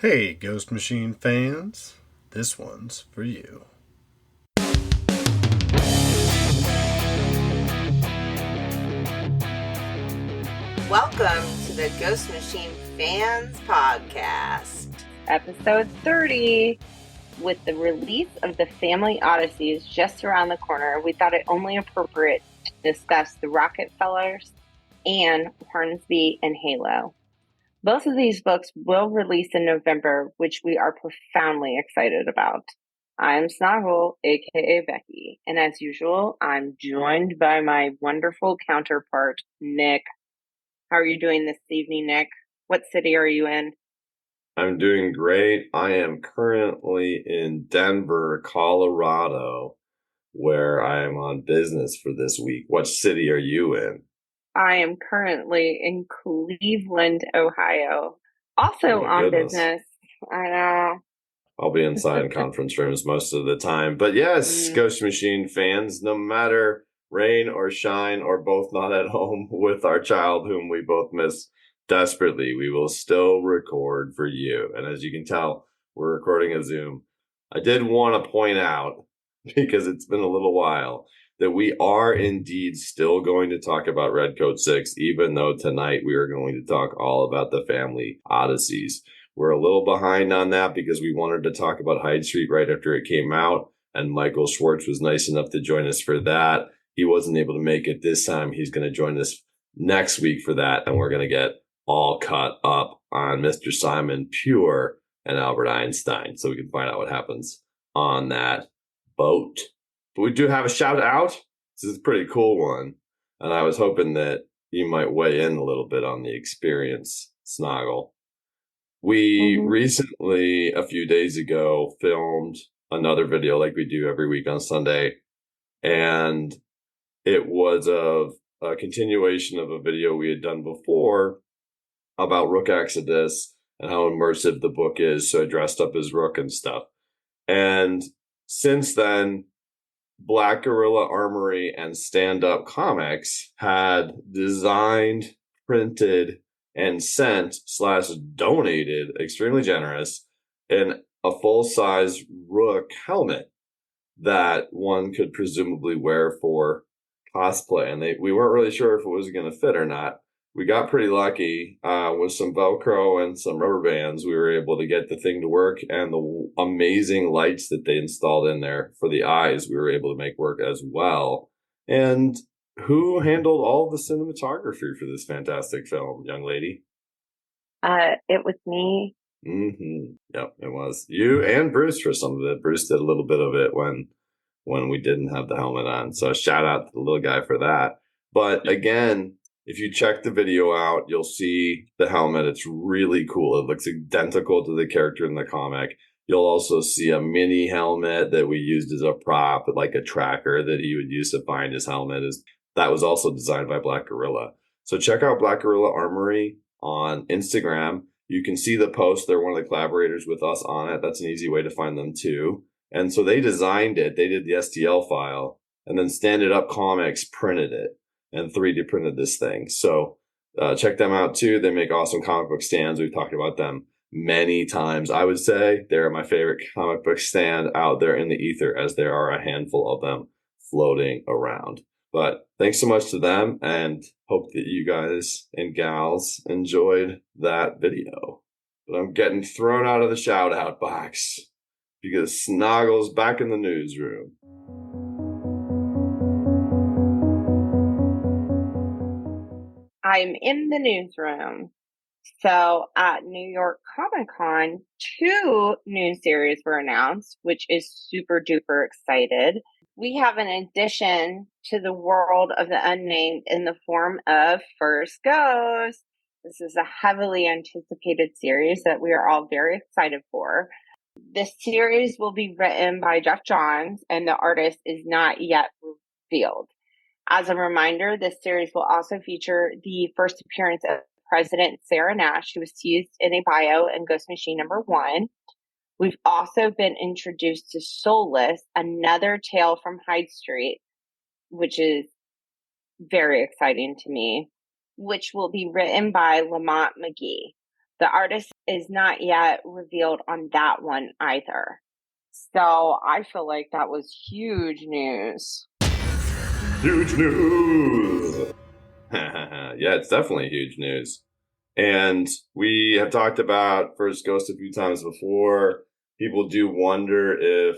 Hey, Ghost Machine fans, this one's for you. Welcome to the Ghost Machine Fans Podcast, episode 30. With the release of the family Odysseys just around the corner, we thought it only appropriate to discuss the Rocketfellers and Hornsby and Halo. Both of these books will release in November, which we are profoundly excited about. I'm Snoggle, aka Becky, and as usual, I'm joined by my wonderful counterpart, Nick. How are you doing this evening, Nick? What city are you in? I'm doing great. I am currently in Denver, Colorado, where I am on business for this week. What city are you in? I am currently in Cleveland, Ohio, also on business. I know. I'll be inside in conference rooms most of the time. But yes, Ghost Machine fans, no matter rain or shine or both not at home with our child whom we both miss desperately, we will still record for you. And as you can tell, we're recording a Zoom. I did want to point out, because it's been a little while, that we are indeed still going to talk about Redcoat 6, even though tonight we are going to talk all about the family Odysseys. We're a little behind on that because we wanted to talk about Hyde Street right after it came out, and Michael Schwartz was nice enough to join us for that. He wasn't able to make it this time. He's going to join us next week for that, and we're going to get all caught up on Mr. Simon Pure and Albert Einstein, so we can find out what happens on that boat. But we do have a shout out. This is a pretty cool one, and I was hoping that you might weigh in a little bit on the experience, Snoggle. We recently, a few days ago, filmed another video like we do every week on Sunday, and it was a continuation of a video we had done before about Rook Exodus and how immersive the book is, so I dressed up as Rook and stuff. And since then, Black Gorilla Armory and Stand Up Comics had designed, printed, and sent/donated, extremely generous, in a full-size Rook helmet that one could presumably wear for cosplay. And we weren't really sure if it was going to fit or not. We got pretty lucky with some Velcro and some rubber bands. We were able to get the thing to work, and the amazing lights that they installed in there for the eyes, we were able to make work as well. And who handled all the cinematography for this fantastic film, young lady? It was me. Yep, it was you and Bruce for some of it. Bruce did a little bit of it when we didn't have the helmet on. So shout out to the little guy for that. But again, if you check the video out, you'll see the helmet. It's really cool. It looks identical to the character in the comic. You'll also see a mini helmet that we used as a prop, like a tracker that he would use to find his helmet. That was also designed by Black Gorilla. So check out Black Gorilla Armory on Instagram. You can see the post. They're one of the collaborators with us on it. That's an easy way to find them too. And so they designed it. They did the STL file, and then Stand It Up Comics printed it and 3D printed this thing. So check them out too. They make awesome comic book stands. We've talked about them many times. I would say they're my favorite comic book stand out there in the ether, as there are a handful of them floating around. But thanks so much to them, and hope that you guys and gals enjoyed that video. But I'm getting thrown out of the shout out box because Snoggle's back in the newsroom. I'm in the newsroom. So at New York Comic Con, 2 new series were announced, which is super duper excited. We have an addition to the world of the unnamed in the form of First Ghost. This is a heavily anticipated series that we are all very excited for. This series will be written by Jeff Johns, and the artist is not yet revealed. As a reminder, this series will also feature the first appearance of President Sarah Nash, who was used in a bio in Ghost Machine #1. We've also been introduced to Soulless, another tale from Hyde Street, which is very exciting to me, which will be written by Lamont McGee. The artist is not yet revealed on that one either. So I feel like that was huge news. Huge news! Yeah, it's definitely huge news. And we have talked about First Ghost a few times before. People do wonder if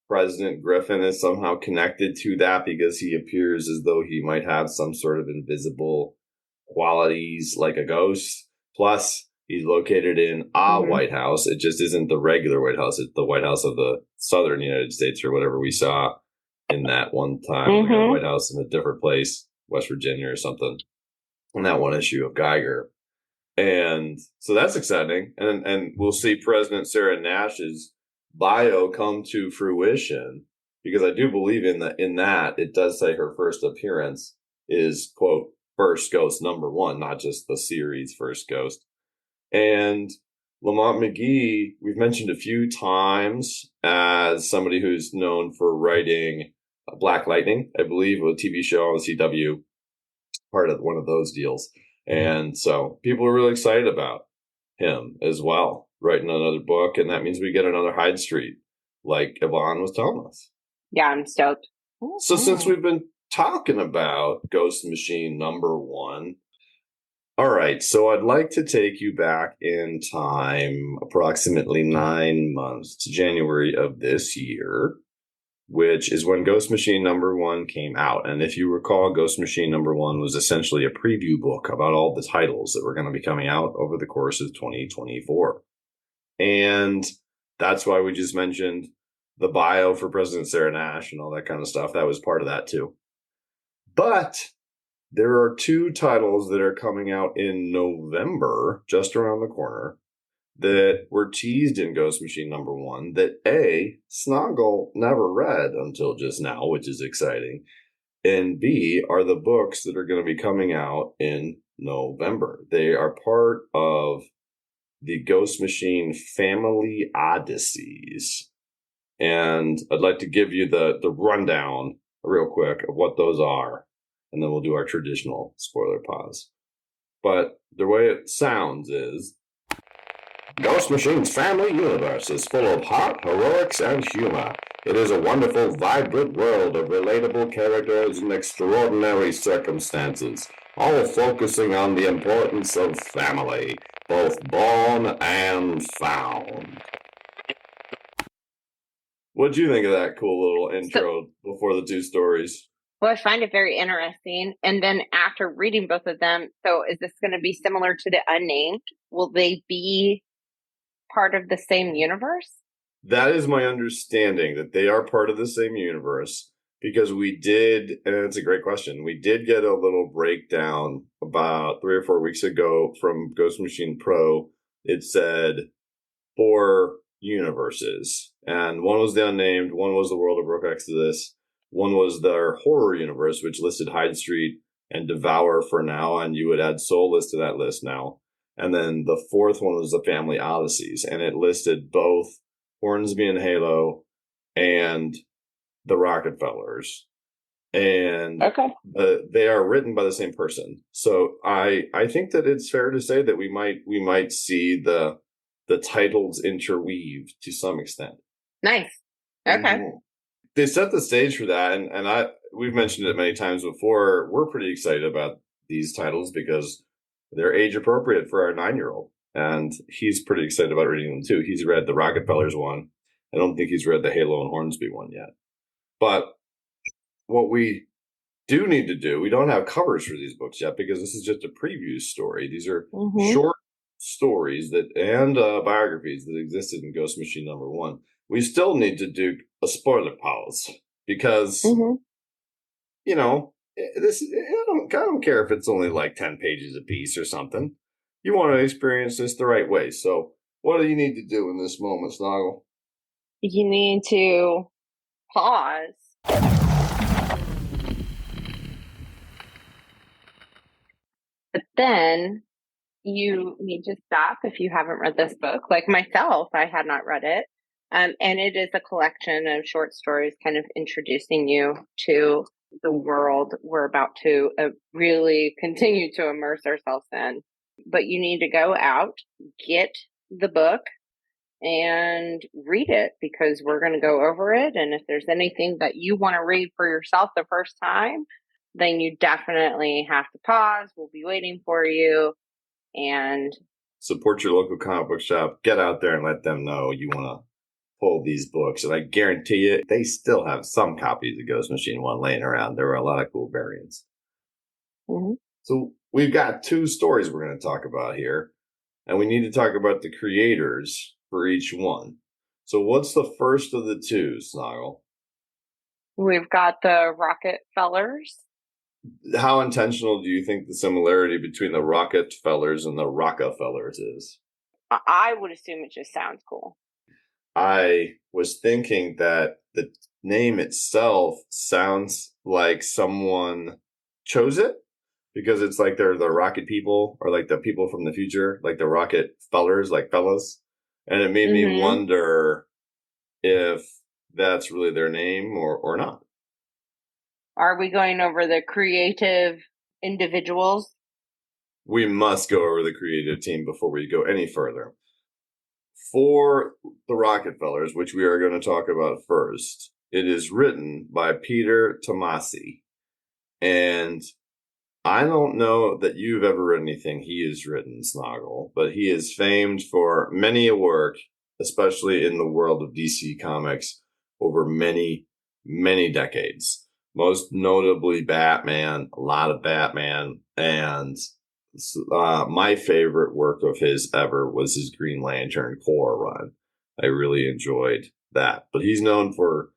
President Griffin is somehow connected to that because he appears as though he might have some sort of invisible qualities like a ghost. Plus, he's located in a White House. It just isn't the regular White House. It's the White House of the Southern United States or whatever we saw in that one time. We got a White House in a different place, West Virginia or something, in that one issue of Geiger. And so that's exciting. And we'll see President Sarah Nash's bio come to fruition, because I do believe in that it does say her first appearance is, quote, First Ghost #1, not just the series First Ghost. And Lamont McGee, we've mentioned a few times as somebody who's known for writing Black Lightning, I believe, a TV show on the CW, part of one of those deals. And so people are really excited about him as well, writing another book. And that means we get another Hyde Street, like Yvonne was telling us. Yeah, I'm stoked. So since we've been talking about Ghost Machine #1, all right, so I'd like to take you back in time approximately 9 months to January of this year, which is when Ghost Machine #1 came out. And if you recall, Ghost Machine #1 was essentially a preview book about all the titles that were going to be coming out over the course of 2024. And that's why we just mentioned the bio for President Sarah Nash and all that kind of stuff. That was part of that too. But there are 2 titles that are coming out in November, just around the corner, that were teased in Ghost Machine #1 that A, Snoggle never read until just now, which is exciting, and B, are the books that are going to be coming out in November. They are part of the Ghost Machine family Odysseys. And I'd like to give you the rundown real quick of what those are, and then we'll do our traditional spoiler pause. But the way it sounds is, Ghost Machine's family universe is full of heart, heroics, and humor. It is a wonderful, vibrant world of relatable characters and extraordinary circumstances, all focusing on the importance of family, both born and found. What'd you think of that cool little intro before the 2 stories? Well, I find it very interesting. And then after reading both of them, so is this going to be similar to the Unnamed? Will they be part of the same universe? That is my understanding, that they are part of the same universe, because we did, and it's a great question, we did get a little breakdown about 3 or 4 weeks ago from Ghost Machine Pro. It said 4 universes, and one was the Unnamed, one was the World of Rook Exodus, one was their horror universe, which listed Hyde Street and Devour for now, and you would add Soulless to that list now. And then the 4th one was the Family Odysseys, and it listed both Hornsby and Halo and the Rocketfellers. And they are written by the same person. So I think that it's fair to say that we might see the titles interweave to some extent. Nice. Okay. They set the stage for that, and we've mentioned it many times before. We're pretty excited about these titles because they're age appropriate for our 9-year-old, and he's pretty excited about reading them too. He's read the Rockefellers one. I don't think he's read the Halo and Hornsby one yet. But what we do need to do, we don't have covers for these books yet because this is just a preview story. These are short stories and biographies that existed in Ghost Machine #1. We still need to do a spoiler pause because, you know, I don't care if it's only like 10 pages a piece or something. You want to experience this the right way. So what do you need to do in this moment, Snoggle? You need to pause. But then you need to stop if you haven't read this book. Like myself, I had not read it. And it is a collection of short stories kind of introducing you to the world we're about to really continue to immerse ourselves in. But you need to go out, get the book and read it because we're going to go over it. And if there's anything that you want to read for yourself the first time, then you definitely have to pause. We'll be waiting for you. And support your local comic book shop. Get out there and let them know you want to pull these books. And I guarantee you, they still have some copies of Ghost Machine 1 laying around. There were a lot of cool variants. mm-hmm. So we've got 2 stories we're going to talk about here. And we need to talk about the creators for each one. So what's the first of the 2, Snoggle? We've got the Rocketfellers. How intentional do you think the similarity between the Rocketfellers and the Rockefellers is? I would assume it just sounds cool. I was thinking that the name itself sounds like someone chose it because it's like they're the rocket people or like the people from the future, like the Rocketfellers, like fellas. And it made me wonder if that's really their name or not. Are we going over the creative individuals? We must go over the creative team before we go any further. For the Rocketfellers, which we are going to talk about first, it is written by Peter Tomasi. And I don't know that you've ever read anything he has written, Snoggle, but he is famed for many a work, especially in the world of DC Comics, over many, many decades. Most notably Batman, a lot of Batman, and my favorite work of his ever was his Green Lantern Corps run. I really enjoyed that. But he's known for,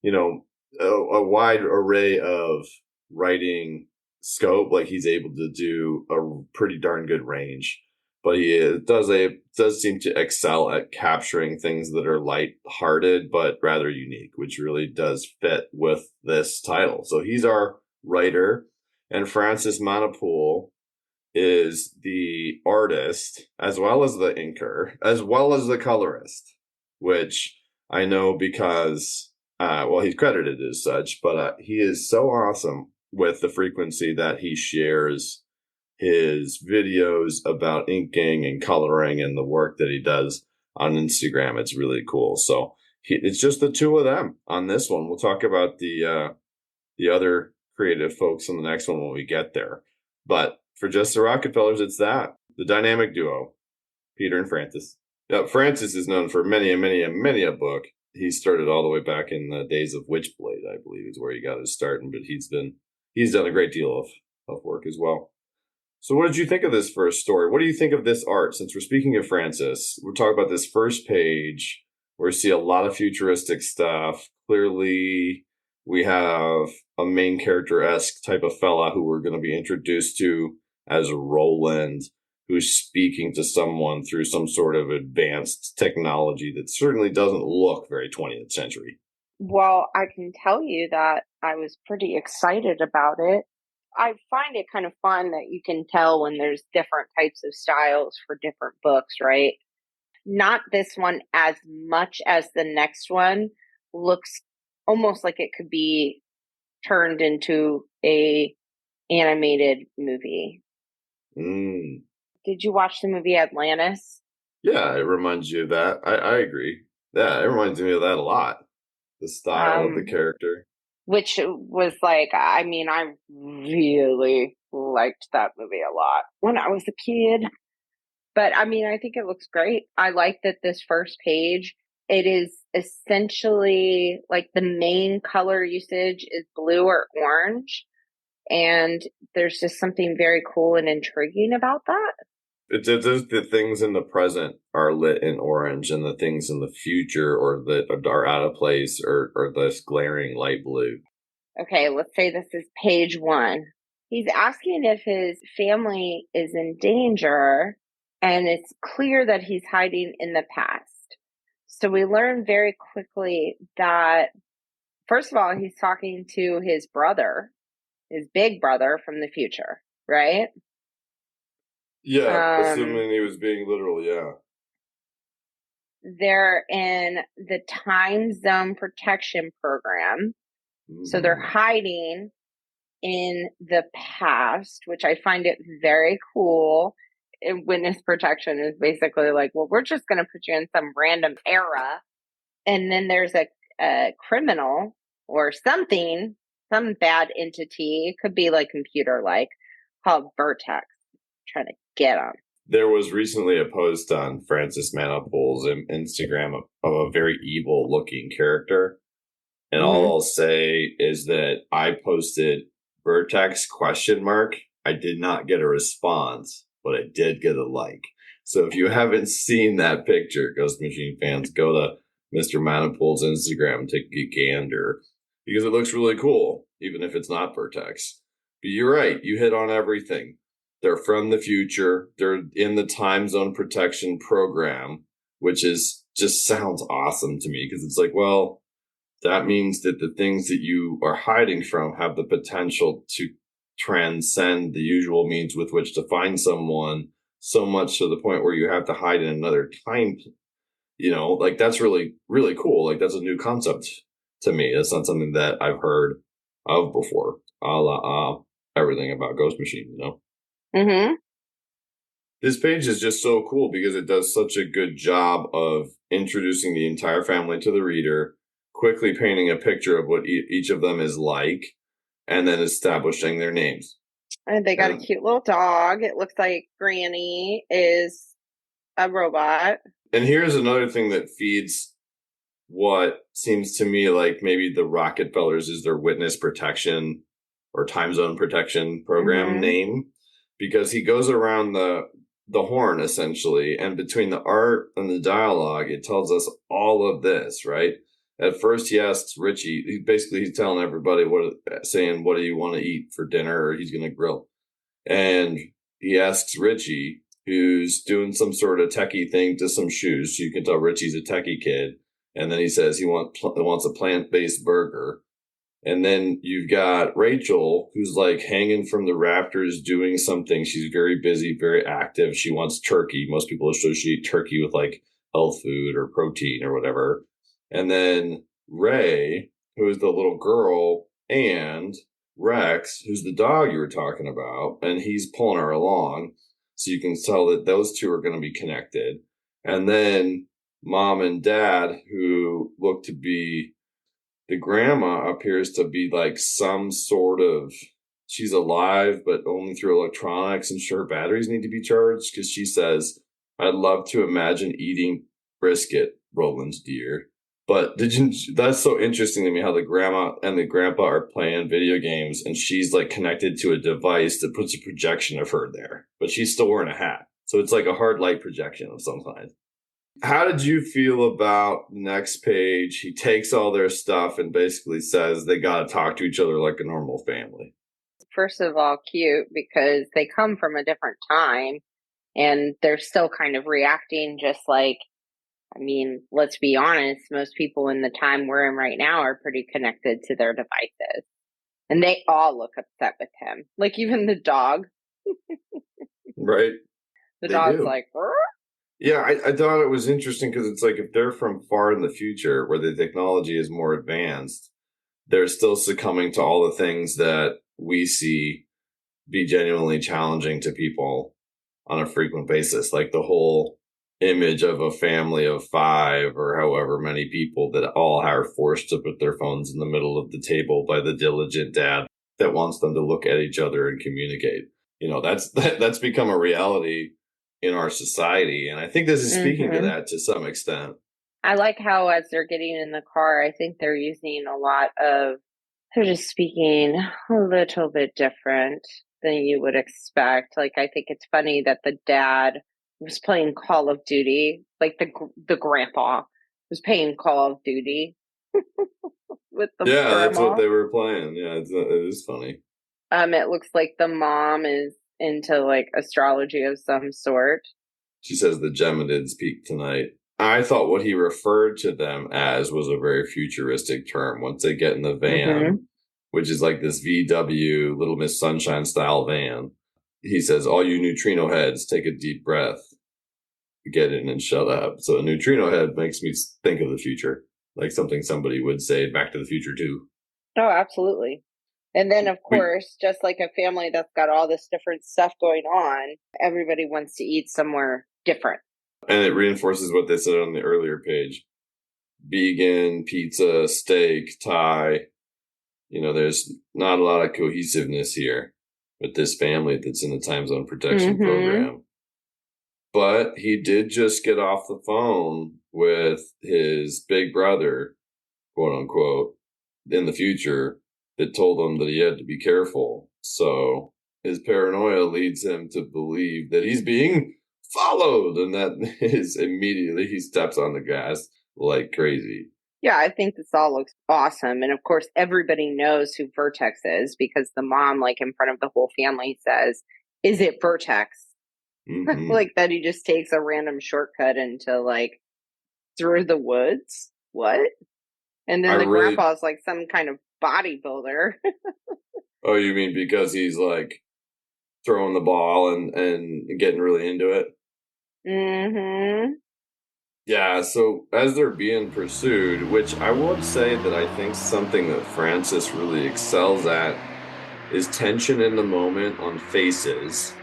a wide array of writing scope. Like he's able to do a pretty darn good range. But he does seem to excel at capturing things that are light-hearted but rather unique, which really does fit with this title. So he's our writer, and Francis Manapool is the artist, as well as the inker, as well as the colorist, which I know because, he's credited as such, but he is so awesome with the frequency that he shares his videos about inking and coloring and the work that he does on Instagram. It's really cool. So it's just the 2 of them on this one. We'll talk about the other creative folks on the next one when we get there. But for just the Rocketfellers, it's that. The dynamic duo, Peter and Francis. Now, Francis is known for many a book. He started all the way back in the days of Witchblade, I believe, is where he got his start. But he's done a great deal of work as well. So what did you think of this first story? What do you think of this art? Since we're speaking of Francis, we're talking about this first page where we see a lot of futuristic stuff. Clearly, we have a main character-esque type of fella who we're going to be introduced to as Roland, who's speaking to someone through some sort of advanced technology that certainly doesn't look very 20th century. Well, I can tell you that I was pretty excited about it. I find it kind of fun that you can tell when there's different types of styles for different books, right? Not this one as much as the next one looks almost like it could be turned into a animated movie. Did you watch the movie Atlantis? Yeah, it reminds you of that. I agree. Yeah, it reminds me of that a lot. The style of the character. Which was like, I mean, I really liked that movie a lot when I was a kid. But I mean, I think it looks great. I like that this first page, it is essentially like the main color usage is blue or orange. And there's just something very cool and intriguing about that. It's the things in the present are lit in orange, and the things in the future or that are out of place are this glaring light blue. Okay, let's say this is page 1. He's asking if his family is in danger, and it's clear that he's hiding in the past. So we learn very quickly that, first of all, he's talking to his brother, his big brother from the future, right? Yeah, assuming he was being literal, yeah. They're in the time zone protection program. So they're hiding in the past, which I find it very cool. witness protection is basically like, well, we're just going to put you in some random era. And then there's a criminal or something, some bad entity, it could be like computer-like, called Vertex, trying to get them. There was recently a post on Francis Manapul's Instagram of a very evil-looking character. And all I'll say is that I posted Vertex ? I did not get a response, but I did get a like. So if you haven't seen that picture, Ghost Machine fans, go to Mr. Manapul's Instagram and take a gander, because it looks really cool, even if it's not Vertex. But you're right. You hit on everything. They're from the future. They're in the time zone protection program, which is just sounds awesome to me, because it's like, well, that means that the things that you are hiding from have the potential to transcend the usual means with which to find someone, so much to the point where you have to hide in another time. Like that's really, really cool. Like that's a new concept to me. That's not something that I've heard of before. A la everything about Ghost Machine, Mm-hmm. This page is just so cool because it does such a good job of introducing the entire family to the reader, quickly painting a picture of what each of them is like, and then establishing their names. And they got a cute little dog. It looks like Granny is a robot. And here's another thing that feeds what seems to me like maybe the Rocketfellers is their witness protection or time zone protection program name, because he goes around the horn essentially, and between the art and the dialogue, it tells us all of this, right? At first, he asks Richie, he's telling everybody saying, what do you want to eat for dinner? Or he's going to grill. And he asks Richie, who's doing some sort of techie thing to some shoes. So you can tell Richie's a techie kid. And then he says he wants a plant-based burger. And then you've got Rachel, who's like hanging from the rafters doing something. She's very busy, very active. She wants turkey. Most people associate turkey with like health food or protein or whatever. And then Ray, who is the little girl, and Rex, who's the dog you were talking about, and he's pulling her along. So you can tell that those two are going to be connected. And then Mom and Dad, who look to be, the grandma appears to be like some sort of, she's alive, but only through electronics, and sure, batteries need to be charged, because she says, I'd love to imagine eating brisket, Roland's dear. But that's so interesting to me how the grandma and the grandpa are playing video games, and she's like connected to a device that puts a projection of her there, but she's still wearing a hat. So it's like a hard light projection of some kind. How did you feel about the next page? He takes all their stuff and basically says they got to talk to each other like a normal family. First of all, cute, because they come from a different time and they're still kind of reacting just like, I mean, let's be honest, most people in the time we're in right now are pretty connected to their devices. And they all look upset with him. Like even the dog. Right. The dog's like, "Rrr." Yeah, I thought it was interesting because it's like if they're from far in the future where the technology is more advanced, they're still succumbing to all the things that we see be genuinely challenging to people on a frequent basis. Like the whole image of a family of 5 or however many people that all are forced to put their phones in the middle of the table by the diligent dad that wants them to look at each other and communicate. That's become a reality in our society. And I think this is speaking to that to some extent. I like how as they're getting in the car, I think they're using they're just speaking a little bit different than you would expect. Like, I think it's funny that the dad was playing Call of Duty, like the grandpa was playing Call of Duty with the grandma. That's what they were playing. Yeah, it is funny. It looks like the mom is into like astrology of some sort. She says the Geminids peak tonight. I thought what he referred to them as was a very futuristic term. Once they get in the van, which is like this VW Little Miss Sunshine style van, he says, all you neutrino heads, take a deep breath, get in and shut up. So a neutrino head makes me think of the future, like something somebody would say Back to the Future too. Oh, absolutely. And then, of course, just like a family that's got all this different stuff going on, everybody wants to eat somewhere different. And it reinforces what they said on the earlier page. Vegan, pizza, steak, Thai. There's not a lot of cohesiveness here with this family that's in the time zone protection program. But he did just get off the phone with his big brother, quote unquote, in the future, that told him that he had to be careful. So his paranoia leads him to believe that he's being followed, and that is immediately he steps on the gas like crazy. Yeah, I think this all looks awesome. And of course, everybody knows who Vertex is because the mom, like in front of the whole family, says, "Is it Vertex?" Like that he just takes a random shortcut into like through the woods. What? And then grandpa's like some kind of bodybuilder. Oh, you mean because he's like throwing the ball and getting really into it? Yeah, so as they're being pursued, which I would say that I think something that Francis really excels at is tension in the moment on faces.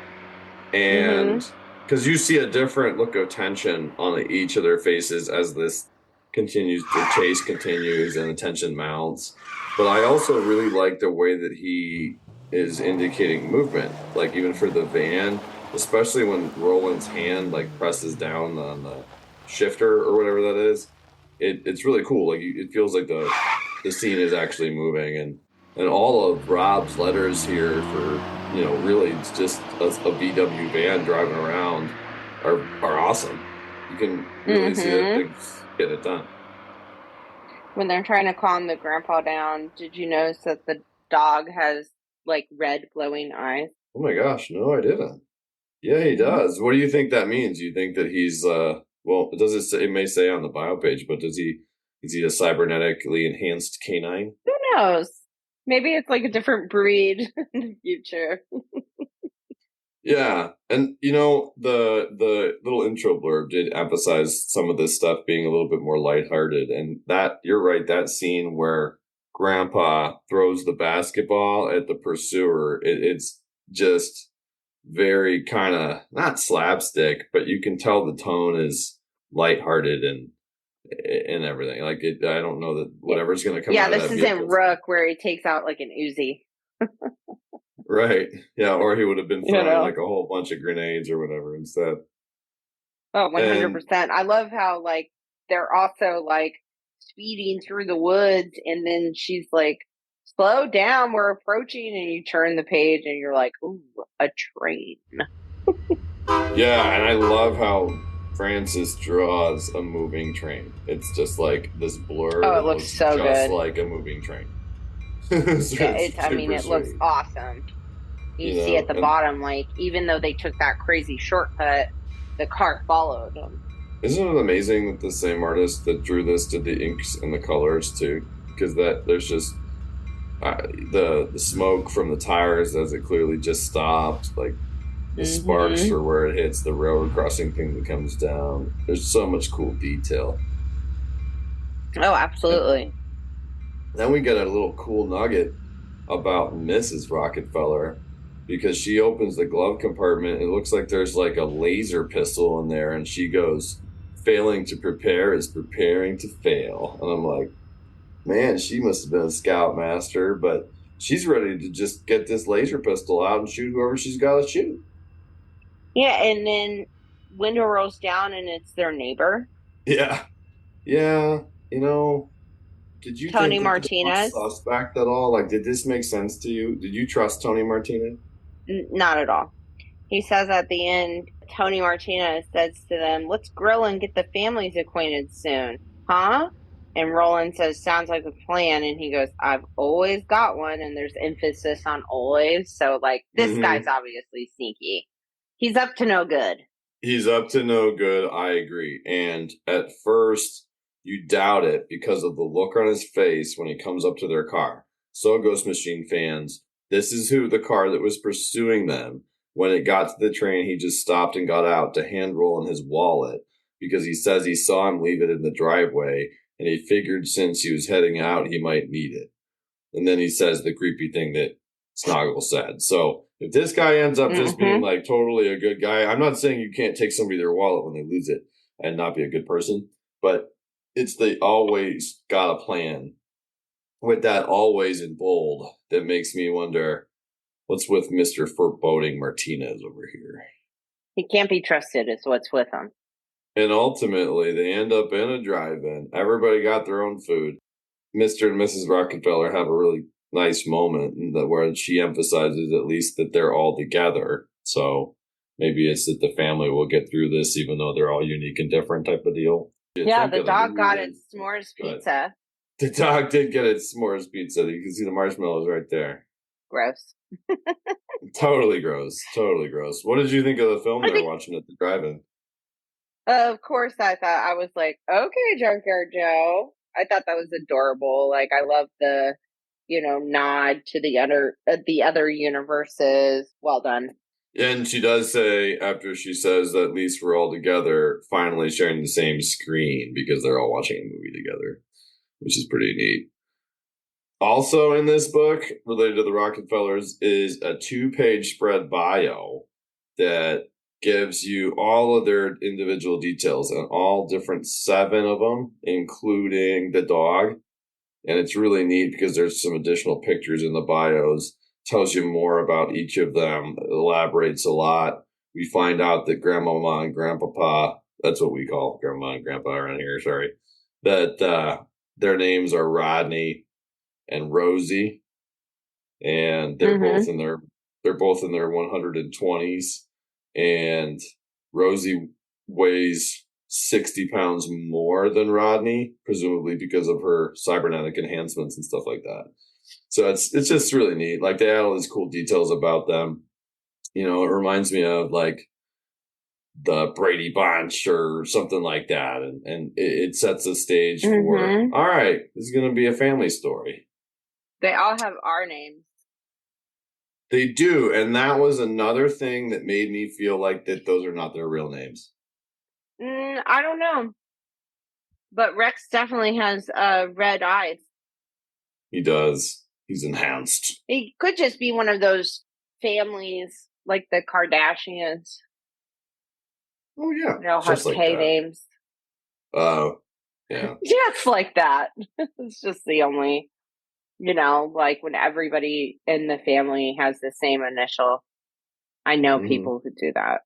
And because you see a different look of tension on each of their faces as this continues, the chase continues and the tension mounts. But I also really like the way that he is indicating movement, like even for the van, especially when Roland's hand like presses down on the shifter or whatever that is. It's really cool. Like it feels like the scene is actually moving, and all of Rob's letters here for really it's just a VW van driving around are awesome. You can really see that things get it done. When they're trying to calm the grandpa down, did you notice that the dog has like red glowing eyes? Oh my gosh, no, I didn't. Yeah, he does. What do you think that means? You think that he's well, it may say on the bio page, but is he a cybernetically enhanced canine? Who knows? Maybe it's like a different breed in the future. Yeah, and the little intro blurb did emphasize some of this stuff being a little bit more lighthearted, and that you're right. That scene where Grandpa throws the basketball at the pursuer, it's just very kind of not slapstick, but you can tell the tone is lighthearted and everything. Like I don't know that whatever's going to come. Yeah, out this of that isn't Rook where he takes out like an Uzi. Right. Yeah, or he would have been throwing like a whole bunch of grenades or whatever instead. Oh, 100%. I love how like they're also like speeding through the woods, and then she's like, "Slow down, we're approaching," and you turn the page and you're like, "Ooh, a train." Yeah, and I love how Francis draws a moving train. It's just like this blur. Oh, it looks so just good. like a moving train. It looks awesome. You see at the bottom, like, even though they took that crazy shortcut, the cart followed them. Isn't it amazing that the same artist that drew this did the inks and the colors too? Because there's just the smoke from the tires as it clearly just stopped, like the sparks for where it hits the railroad crossing thing that comes down. There's so much cool detail. Oh, absolutely. Then we get a little cool nugget about Mrs. Rockefeller, because she opens the glove compartment. It looks like there's like a laser pistol in there, and she goes, "Failing to prepare is preparing to fail." And I'm like, man, she must have been a scoutmaster, but she's ready to just get this laser pistol out and shoot whoever she's got to shoot. Yeah, and then window rolls down and it's their neighbor. Yeah. Did you Tony think Martinez suspect at all? Like, did this make sense to you? Did you trust Tony Martinez? Not at all. He says at the end, Tony Martinez says to them, "Let's grill and get the families acquainted soon." Huh? And Roland says, "Sounds like a plan." And he goes, "I've always got one." And there's emphasis on always. So, like, this guy's obviously sneaky. He's up to no good. He's up to no good. I agree. And at first, you doubt it because of the look on his face when he comes up to their car. So, Ghost Machine fans, this is the car that was pursuing them. When it got to the train, he just stopped and got out to hand Roland his wallet because he says he saw him leave it in the driveway, and he figured since he was heading out, he might need it. And then he says the creepy thing that Snoggle said. So if this guy ends up just being like totally a good guy, I'm not saying you can't take somebody their wallet when they lose it and not be a good person, but it's the always got a plan with that always in bold that makes me wonder what's with Mr. Foreboding Martinez over here. He can't be trusted is what's with him. And ultimately, they end up in a drive-in. Everybody got their own food. Mr. and Mrs. Rockefeller have a really nice moment where she emphasizes at least that they're all together. So maybe it's that the family will get through this, even though they're all unique and different type of deal. Yeah, the dog got its s'mores pizza. The dog did get its s'mores pizza. You can see the marshmallows right there. Gross. Totally gross. Totally gross. What did you think of the film they were watching at the drive-in? Of course, I was like, okay, Junkyard Joe. I thought that was adorable. Like, I love the, nod to the other universes. Well done. And she does say, after she says that at least we're all together, finally sharing the same screen because they're all watching a movie together, which is pretty neat. Also in this book, related to the Rockefellers, is a 2-page spread bio that gives you all of their individual details and all different 7 of them, including the dog. And it's really neat because there's some additional pictures in the bios, tells you more about each of them, elaborates a lot. We find out that Grandmama and Grandpapa, that's what we call Grandma and Grandpa around here, sorry, that their names are Rodney and Rosie, and they're both in their 120s, and Rosie weighs 60 pounds more than Rodney, presumably because of her cybernetic enhancements and stuff like that. So it's just really neat. Like, they add all these cool details about them. It reminds me of like the Brady Bunch or something like that, and it sets a stage for, all right, this is going to be a family story. They all have our names. They do, and that was another thing that made me feel like that those are not their real names. I don't know. But Rex definitely has red eyes. He does. He's enhanced. He could just be one of those families like the Kardashians. Oh, yeah. They all have K names. Oh, yeah. Just like that. It's just the only, like when everybody in the family has the same initial. I know people who do that.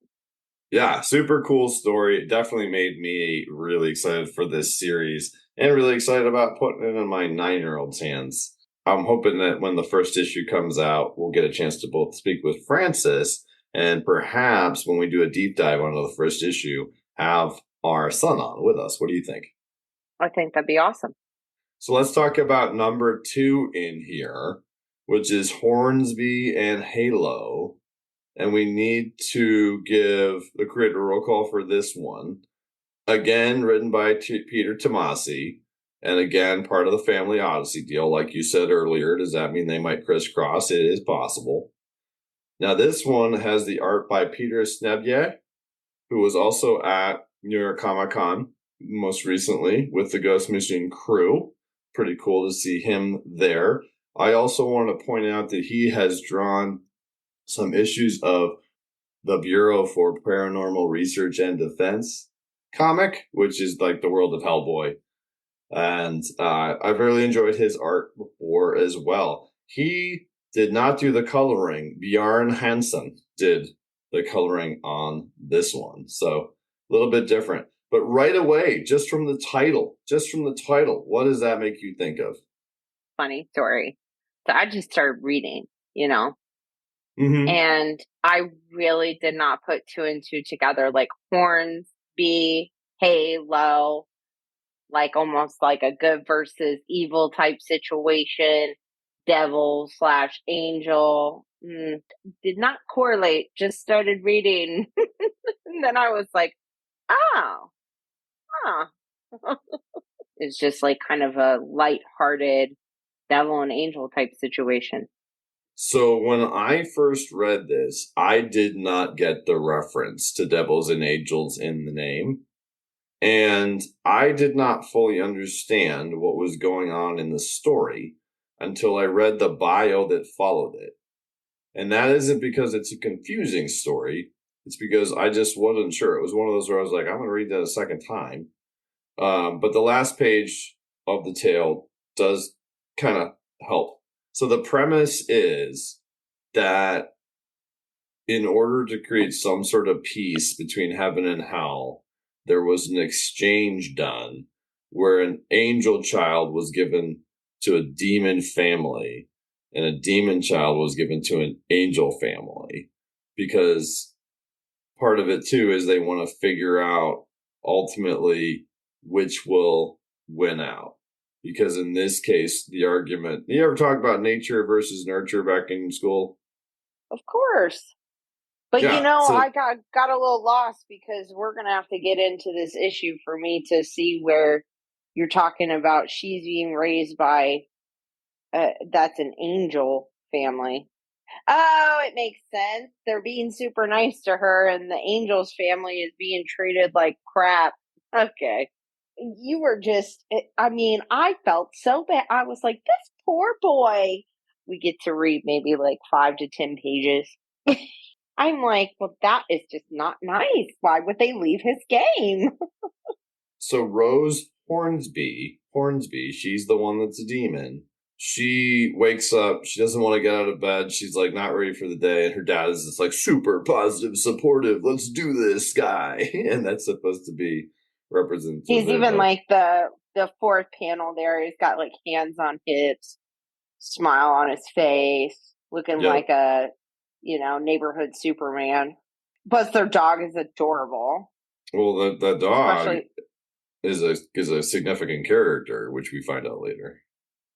Yeah, super cool story. It definitely made me really excited for this series and really excited about putting it in my 9-year-old's hands. I'm hoping that when the first issue comes out, we'll get a chance to both speak with Francis and perhaps when we do a deep dive onto the first issue, have our son on with us. What do you think? I think that'd be awesome. So let's talk about number 2 in here, which is Hornsby and Halo. And we need to give the creator a roll call for this one. Again, written by Peter Tomasi. And again, part of the family Odyssey deal. Like you said earlier, does that mean they might crisscross? It is possible. Now, this one has the art by Peter Snebye, who was also at New York Comic Con most recently with the Ghost Machine crew. Pretty cool to see him there. I also want to point out that he has drawn some issues of the Bureau for Paranormal Research and Defense comic, which is like the world of Hellboy. And I've really enjoyed his art before as well. He did not do the coloring. Bjarne Hansen did the coloring on this one. So a little bit different. But right away, just from the title, what does that make you think of? Funny story. So I just started reading, Mm-hmm. And I really did not put 2 and 2 together, like Hornsby, Halo, like almost like a good versus evil type situation, devil/angel. Did not correlate, just started reading. And then I was like, oh, it's just like kind of a lighthearted devil and angel type situation. So when I first read this, I did not get the reference to devils and angels in the name. And I did not fully understand what was going on in the story until I read the bio that followed it. And that isn't because it's a confusing story. It's because I just wasn't sure. It was one of those where I was like, I'm going to read that a second time. But the last page of the tale does kind of help. So the premise is that in order to create some sort of peace between heaven and hell, there was an exchange done where an angel child was given to a demon family and a demon child was given to an angel family, because part of it too is they want to figure out ultimately which will win out. Because in this case, the argument, you ever talk about nature versus nurture back in school? Of course. But Yeah, I got a little lost because we're going to have to get into this issue for me to see where you're talking about she's being raised by, that's an angel family. Oh, it makes sense. They're being super nice to her, and the angel's family is being treated like crap. Okay. You were just, I felt so bad. I was like, this poor boy. We get to read maybe like 5 to 10 pages. I'm like, well, that is just not nice. Why would they leave his game? So Rose Hornsby, she's the one that's a demon. She wakes up. She doesn't want to get out of bed. She's like not ready for the day. And her dad is just like super positive, supportive. Let's do this, guy. And that's supposed to be representative. He's even like the fourth panel there. He's got like hands on hips, smile on his face, looking like a, neighborhood Superman. Plus, their dog is adorable. Well, the dog is a significant character, which we find out later.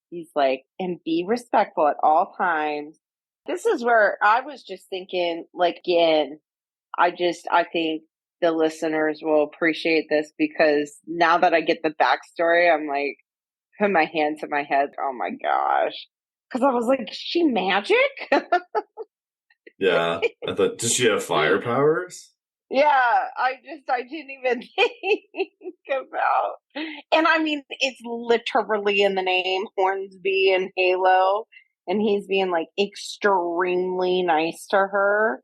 He's like, and be respectful at all times. This is where I was just thinking, like, again, I think the listeners will appreciate this because now that I get the backstory, I'm like, put my hand to my head. Oh my gosh. Because I was like, is she magic? Yeah. I thought, does she have fire powers? Yeah, I didn't even think about. And I mean, it's literally in the name, Hornsby and Halo, and he's being like extremely nice to her.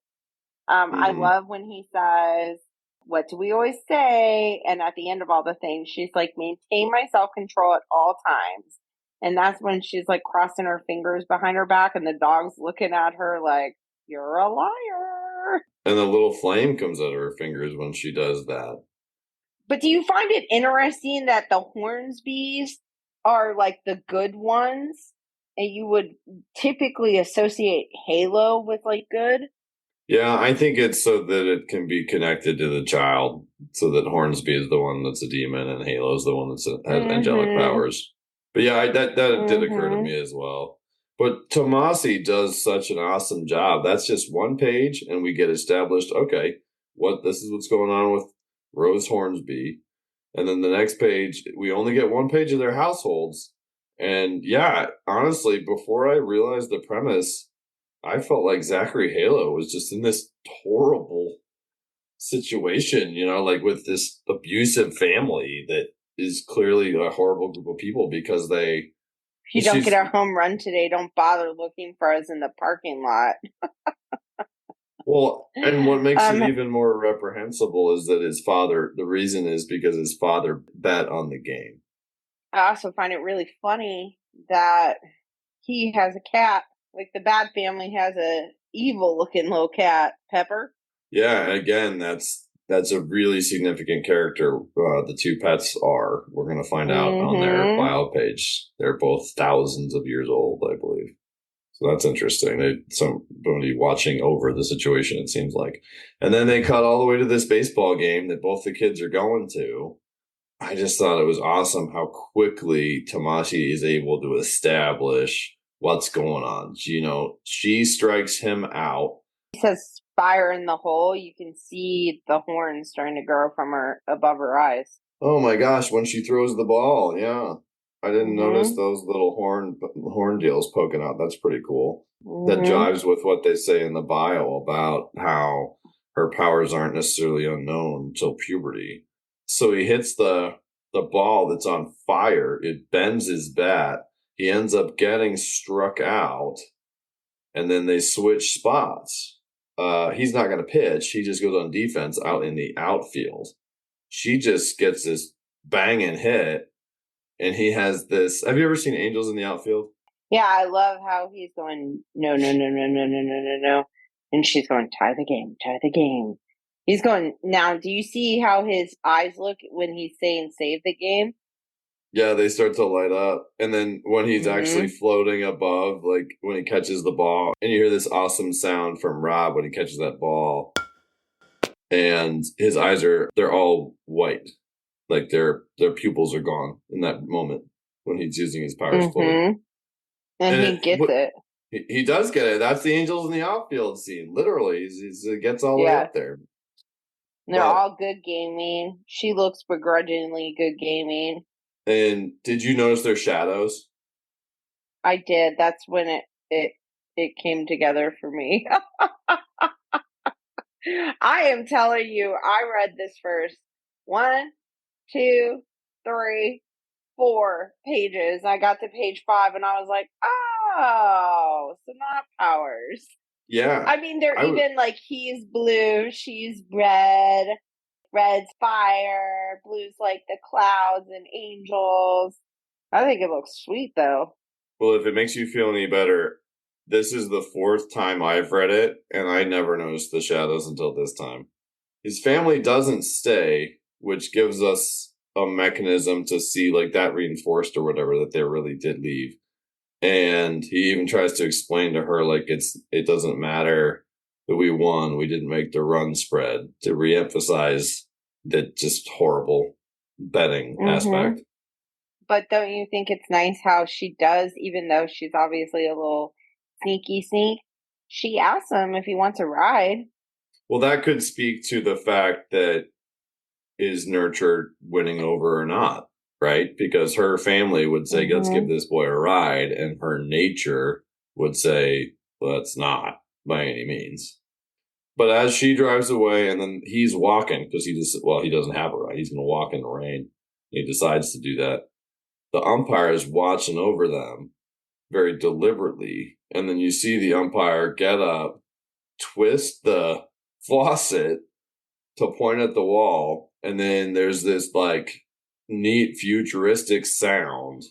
I love when he says, what do we always say? And at the end of all the things, she's like, maintain my self-control at all times. And that's when she's like crossing her fingers behind her back and the dog's looking at her like, you're a liar. And the little flame comes out of her fingers when she does that. But do you find it interesting that the Hornsbys are like the good ones? And you would typically associate Halo with like good? Yeah, I think it's so that it can be connected to the child, so that Hornsby is the one that's a demon and Halo is the one that has angelic powers. But yeah, that did occur to me as well. But Tomasi does such an awesome job. That's just one page, and we get established. Okay, this is what's going on with Rose Hornsby, and then the next page we only get one page of their households. And yeah, honestly, before I realized the premise, I felt like Zachary Halo was just in this horrible situation, like with this abusive family that is clearly a horrible group of people because if you don't get our home run today, don't bother looking for us in the parking lot. Well, and what makes it even more reprehensible is that the reason is because his father bet on the game. I also find it really funny that he has a cat. Like the bad family has a evil looking little cat, Pepper. Yeah, again, that's a really significant character. The two pets are. We're going to find out on their bio page. They're both thousands of years old, I believe. So that's interesting. Somebody watching over the situation, it seems like. And then they cut all the way to this baseball game that both the kids are going to. I just thought it was awesome how quickly Tomasi is able to establish what's going on. She strikes him out. He says fire in the hole. You can see the horns starting to grow from above her eyes. Oh my gosh, when she throws the ball, yeah. I didn't notice those little horn deals poking out. That's pretty cool. That jives with what they say in the bio about how her powers aren't necessarily unknown until puberty. So he hits the ball that's on fire. It bends his bat, he ends up getting struck out, and then they switch spots. He's not going to pitch. He just goes on defense out in the outfield. She just gets this banging hit, and he has this. Have you ever seen Angels in the Outfield? Yeah, I love how he's going, no, no, no, no, no, no, no, no, no. And she's going, tie the game, tie the game. He's going, now, do you see how his eyes look when he's saying save the game? Yeah, they start to light up. And then when he's actually floating above, like when he catches the ball, and you hear this awesome sound from Rob when he catches that ball, and his eyes they're all white. Like their pupils are gone in that moment when he's using his powers fully. And he gets it. He does get it. That's the Angels in the Outfield scene. Literally, he gets all the way up there. They're all good gaming. She looks begrudgingly good gaming. And did you notice their shadows? I did. That's when it came together for me. I am telling you, I read this first 1, 2, 3, 4 pages. I got to page 5 and I was like, oh, so not powers. Yeah. I mean, they're even like, he's blue, she's red, red's fire, blue's like the clouds and angels. I think it looks sweet though. Well, if it makes you feel any better, this is the 4th time I've read it, and I never noticed the shadows until this time. His family doesn't stay, which gives us a mechanism to see like that reinforced or whatever that they really did leave. And he even tries to explain to her like it doesn't matter that we won, we didn't make the run spread, to reemphasize that just horrible betting aspect. But don't you think it's nice how she does, even though she's obviously a little sneak, she asks him if he wants a ride. Well, that could speak to the fact that is nurture winning over or not, right? Because her family would say, let's give this boy a ride. And her nature would say, let's not by any means. But as she drives away and then he's walking because he doesn't have a ride. He's going to walk in the rain. He decides to do that. The umpire is watching over them very deliberately. And then you see the umpire get up, twist the faucet to point at the wall. And then there's this like neat futuristic sound.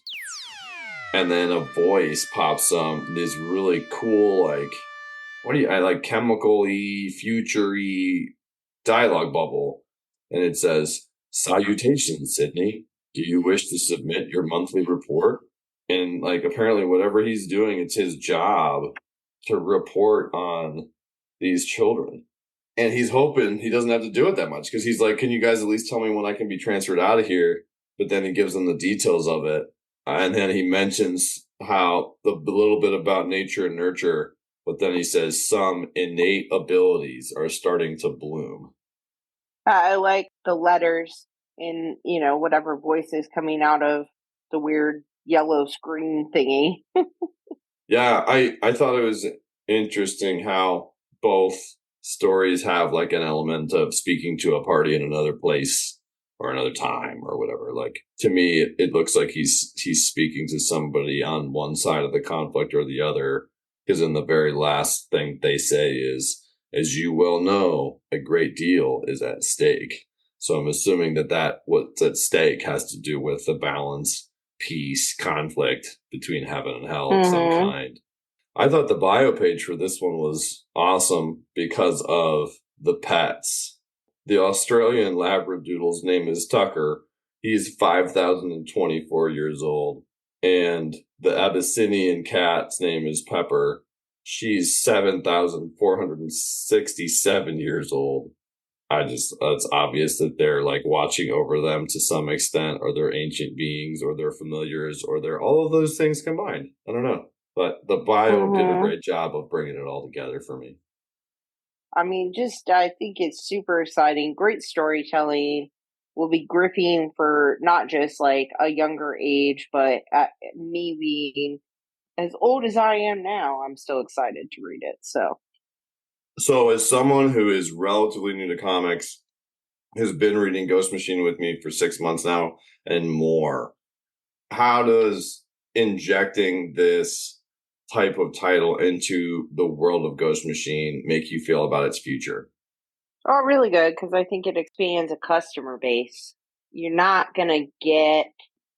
And then a voice pops this really cool, like chemical-y, future-y dialogue bubble. And it says, "Salutations, Sydney. Do you wish to submit your monthly report?" And like apparently whatever he's doing, it's his job to report on these children. And he's hoping he doesn't have to do it that much because he's like, can you guys at least tell me when I can be transferred out of here? But then he gives them the details of it. And then he mentions how the little bit about nature and nurture, but then he says some innate abilities are starting to bloom. I like the letters in, whatever voice is coming out of the weird yellow screen thingy. Yeah, I thought it was interesting how both stories have like an element of speaking to a party in another place or another time or whatever. Like to me, it looks like he's speaking to somebody on one side of the conflict or the other, because in the very last thing they say is, as you well know, a great deal is at stake. So I'm assuming that what's at stake has to do with the balance, peace, conflict between heaven and hell of some kind. I thought the bio page for this one was awesome because of the pets. The Australian Labradoodle's name is Tucker. He's 5,024 years old. And the Abyssinian cat's name is Pepper. She's 7,467 years old. It's obvious that they're like watching over them to some extent, or they're ancient beings, or they're familiars, or they're all of those things combined. I don't know. But the bio did a great job of bringing it all together for me. I mean, I think it's super exciting. Great storytelling. Will be gripping for not just like a younger age, but me being as old as I am now, I'm still excited to read it. So as someone who is relatively new to comics, has been reading Ghost Machine with me for 6 months now and more, how does injecting this type of title into the world of Ghost Machine make you feel about its future? Oh, really good, because I think it expands a customer base. You're not going to get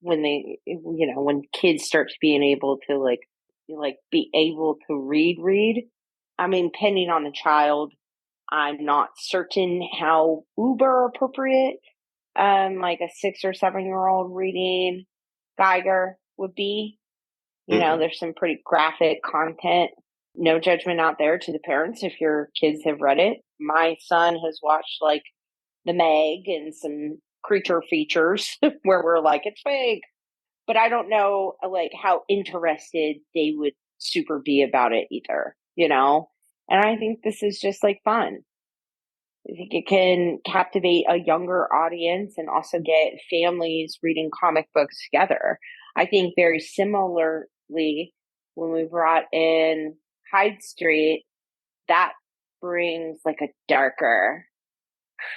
when kids start to being able to be able to read. I mean, depending on the child, I'm not certain how uber appropriate like a 6 or 7-year-old reading Geiger would be. There's some pretty graphic content. No judgment out there to the parents if your kids have read it. My son has watched like the Meg and some creature features where we're like, it's fake. But I don't know like how interested they would super be about it either, And I think this is just like fun. I think it can captivate a younger audience and also get families reading comic books together. I think very similarly, when we brought in Hyde Street, that brings like a darker,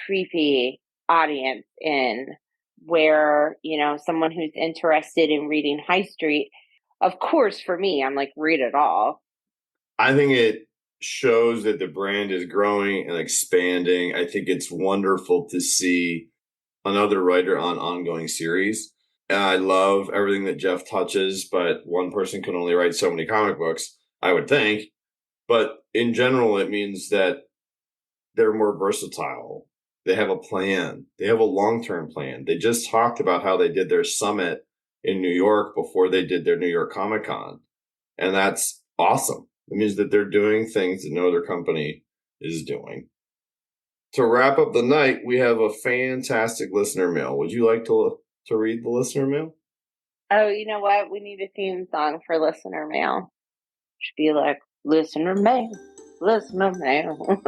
creepy audience in where, someone who's interested in reading High Street, of course, for me, I'm like, read it all. I think it shows that the brand is growing and expanding. I think it's wonderful to see another writer on ongoing series. And I love everything that Jeff touches, but one person can only write so many comic books, I would think. But in general, it means that they're more versatile. They have a plan. They have a long-term plan. They just talked about how they did their summit in New York before they did their New York Comic Con. And that's awesome. It means that they're doing things that no other company is doing. To wrap up the night, we have a fantastic listener mail. Would you like to read the listener mail? Oh, you know what? We need a theme song for listener mail. Should be like, listener mail, listener mail.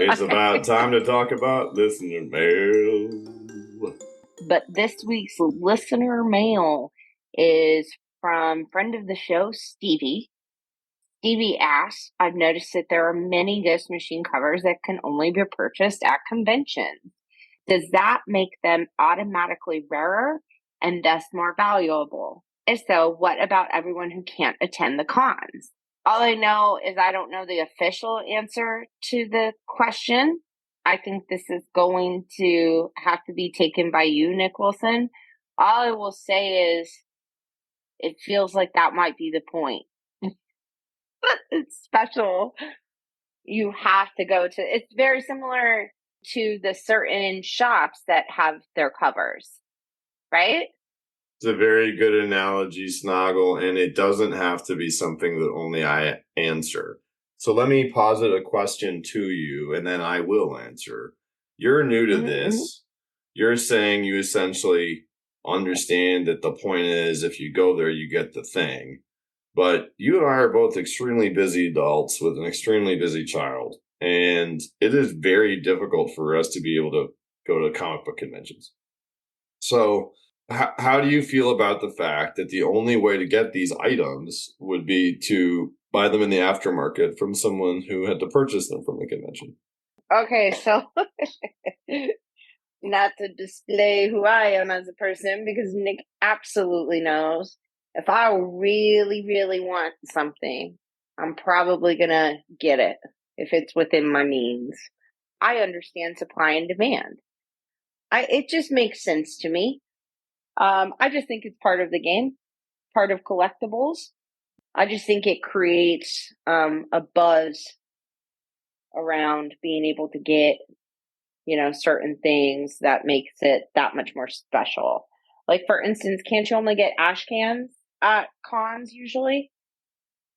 It's about time to talk about listener mail. But this week's listener mail is from friend of the show, Stevie. Stevie asks, I've noticed that there are many Ghost Machine covers that can only be purchased at conventions. Does that make them automatically rarer and thus more valuable? If so, what about everyone who can't attend the cons? All I know is I don't know the official answer to the question. I think this is going to have to be taken by you, Nick Wilson. All I will say is it feels like that might be the point. It's special. You have to go to, it's very similar to the certain shops that have their covers, right? It's a very good analogy, Snoggle, and it doesn't have to be something that only I answer. So let me posit a question to you, and then I will answer. You're new to this. You're saying you essentially understand that the point is if you go there, you get the thing. But you and I are both extremely busy adults with an extremely busy child. And it is very difficult for us to be able to go to comic book conventions. So how do you feel about the fact that the only way to get these items would be to buy them in the aftermarket from someone who had to purchase them from the convention? Okay, so not to display who I am as a person, because Nick absolutely knows if I really, really want something, I'm probably going to get it if it's within my means. I understand supply and demand. It just makes sense to me. I just think it's part of the game, part of collectibles. I just think it creates a buzz around being able to get, certain things that makes it that much more special. Like, for instance, can't you only get ash cans at cons usually?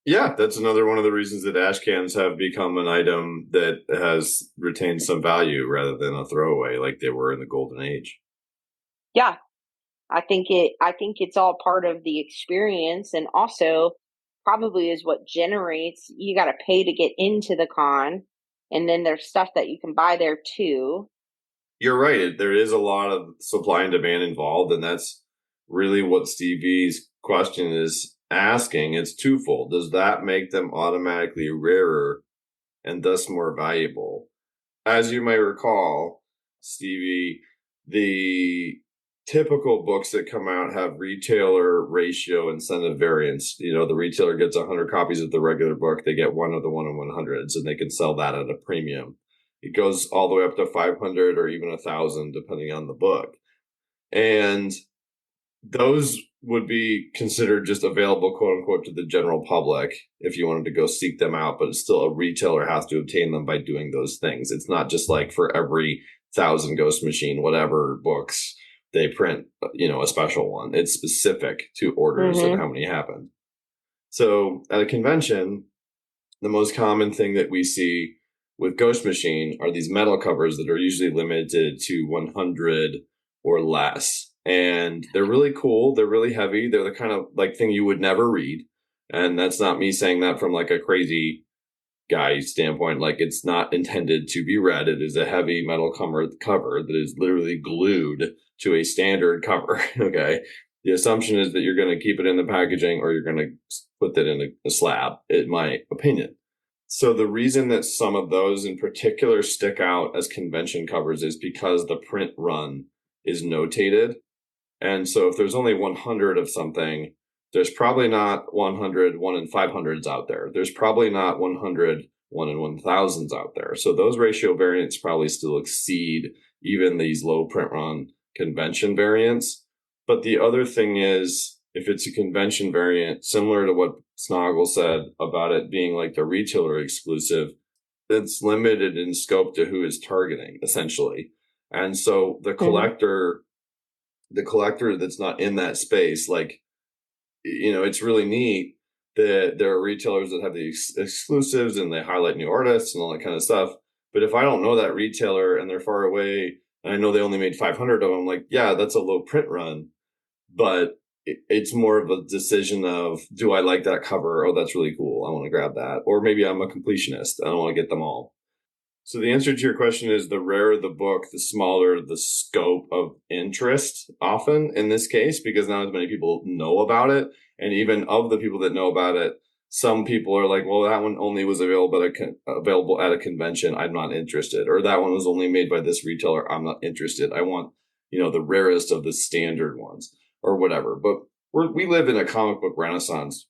Yeah, that's another one of the reasons that ash cans have become an item that has retained some value rather than a throwaway like they were in the golden age. Yeah, I think it's all part of the experience, and also probably is what generates, you got to pay to get into the con, and then there's stuff that you can buy there too. You're right. There is a lot of supply and demand involved, and that's really what Stevie's question is asking. It's twofold. Does that make them automatically rarer and thus more valuable? As you may recall, Stevie, the typical books that come out have retailer ratio incentive variants. You know, the retailer gets 100 copies of the regular book. They get one of the 1/100s, and they can sell that at a premium. It goes all the way up to 500 or even 1,000, depending on the book. And those would be considered just available, quote unquote, to the general public if you wanted to go seek them out. But it's still a retailer has to obtain them by doing those things. It's not just like for every 1,000 Ghost Machine, whatever books they print, you know, a special one. It's specific to orders and how many happen. So at a convention, the most common thing that we see with Ghost Machine are these metal covers that are usually limited to 100 or less. And they're really cool. They're really heavy. They're the kind of like thing you would never read. And that's not me saying that from like a crazy guy standpoint. Like, it's not intended to be read. It is a heavy metal cover that is literally glued to a standard cover. Okay. The assumption is that you're going to keep it in the packaging or you're going to put that in a slab, in my opinion. So the reason that some of those in particular stick out as convention covers is because the print run is notated. And so if there's only 100 of something, there's probably not 100 1 in 500s out there. There's probably not 100 1 in 1,000s out there. So those ratio variants probably still exceed even these low print run convention variants. But the other thing is, if it's a convention variant, similar to what Snoggle said about it being like the retailer exclusive, it's limited in scope to who is targeting, essentially. And so the collector that's not in that space, like, you know, it's really neat that there are retailers that have the exclusives and they highlight new artists and all that kind of stuff. But if I don't know that retailer and they're far away and I know they only made 500 of them, like, yeah, that's a low print run. But it's more of a decision of, do I like that cover? Oh, that's really cool. I want to grab that. Or maybe I'm a completionist. I don't want to get them all. So the answer to your question is, the rarer the book, the smaller the scope of interest, often in this case, because not as many people know about it. And even of the people that know about it, some people are like, well, that one only was available at a convention. I'm not interested. Or that one was only made by this retailer. I'm not interested. I want, you know, the rarest of the standard ones or whatever. But we live in a comic book renaissance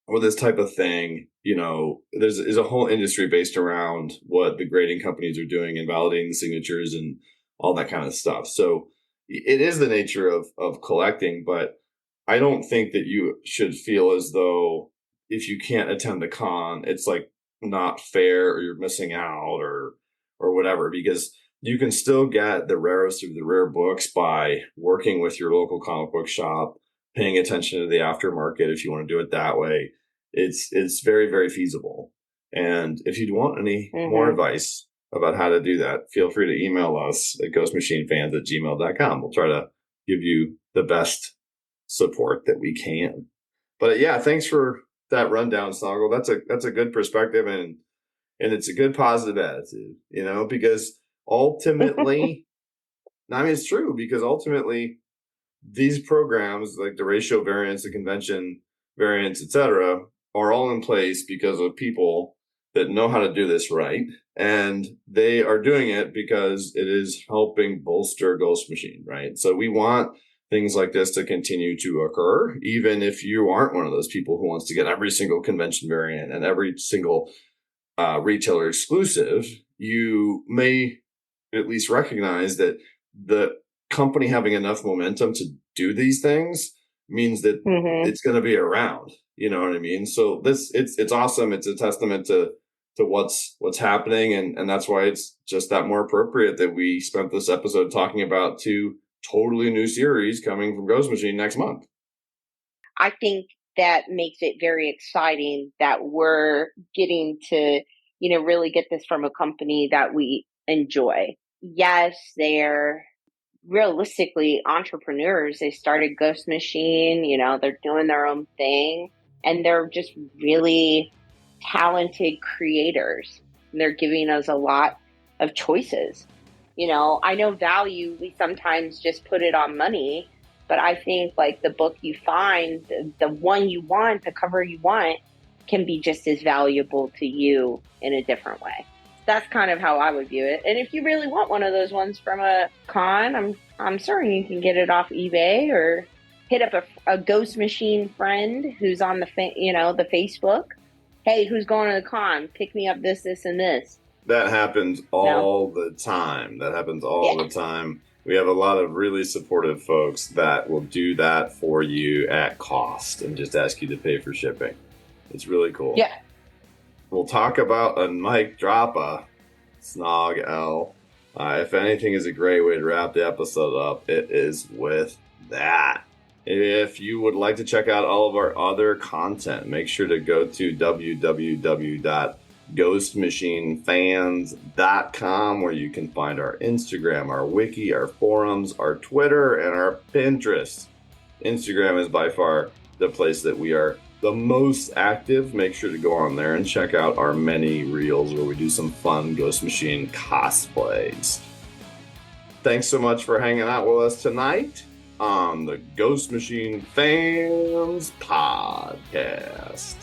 or this type of thing. You know, there's a whole industry based around what the grading companies are doing and validating the signatures and all that kind of stuff. So it is the nature of collecting, but I don't think that you should feel as though if you can't attend the con, it's like not fair or you're missing out or whatever, because you can still get the rarest of the rare books by working with your local comic book shop, paying attention to the aftermarket if you want to do it that way. It's very, very feasible. And if you want any more advice about how to do that, feel free to email us at ghostmachinefans@gmail.com. We'll try to give you the best support that we can. But yeah, thanks for that rundown, Snoggle. That's a good perspective, and it's a good positive attitude, you know, because ultimately, I mean, it's true, because ultimately these programs, like the ratio variants, the convention variants, etc., are all in place because of people that know how to do this right. And they are doing it because it is helping bolster Ghost Machine, right? So we want things like this to continue to occur, even if you aren't one of those people who wants to get every single convention variant and every single retailer exclusive. You may at least recognize that the company having enough momentum to do these things means that it's going to be around. You know what I mean? So it's awesome. It's a testament to what's happening. And that's why it's just that more appropriate that we spent this episode talking about two totally new series coming from Ghost Machine next month. I think that makes it very exciting that we're getting to, you know, really get this from a company that we enjoy. Yes, they're realistically entrepreneurs. They started Ghost Machine, you know, they're doing their own thing, and they're just really talented creators. And they're giving us a lot of choices. You know, I know value, we sometimes just put it on money, but I think like the book you find, the one you want, the cover you want, can be just as valuable to you in a different way. that's kind of how I would view it. And if you really want one of those ones from a con, I'm certain you can get it off eBay or hit up a Ghost Machine friend who's on the the Facebook. Hey, who's going to the con? Pick me up this, this, and this. That happens all the time. The time. We have a lot of really supportive folks that will do that for you at cost and just ask you to pay for shipping. It's really cool. Yeah. We'll talk about a mic dropper, Snog L. If anything is a great way to wrap the episode up, it is with that. If you would like to check out all of our other content, make sure to go to www.ghostmachinefans.com, where you can find our Instagram, our wiki, our forums, our Twitter, and our Pinterest. Instagram is by far the place that we are the most active. Make sure to go on there and check out our many reels where we do some fun Ghost Machine cosplays. Thanks so much for hanging out with us tonight on the Ghost Machine Fans Podcast.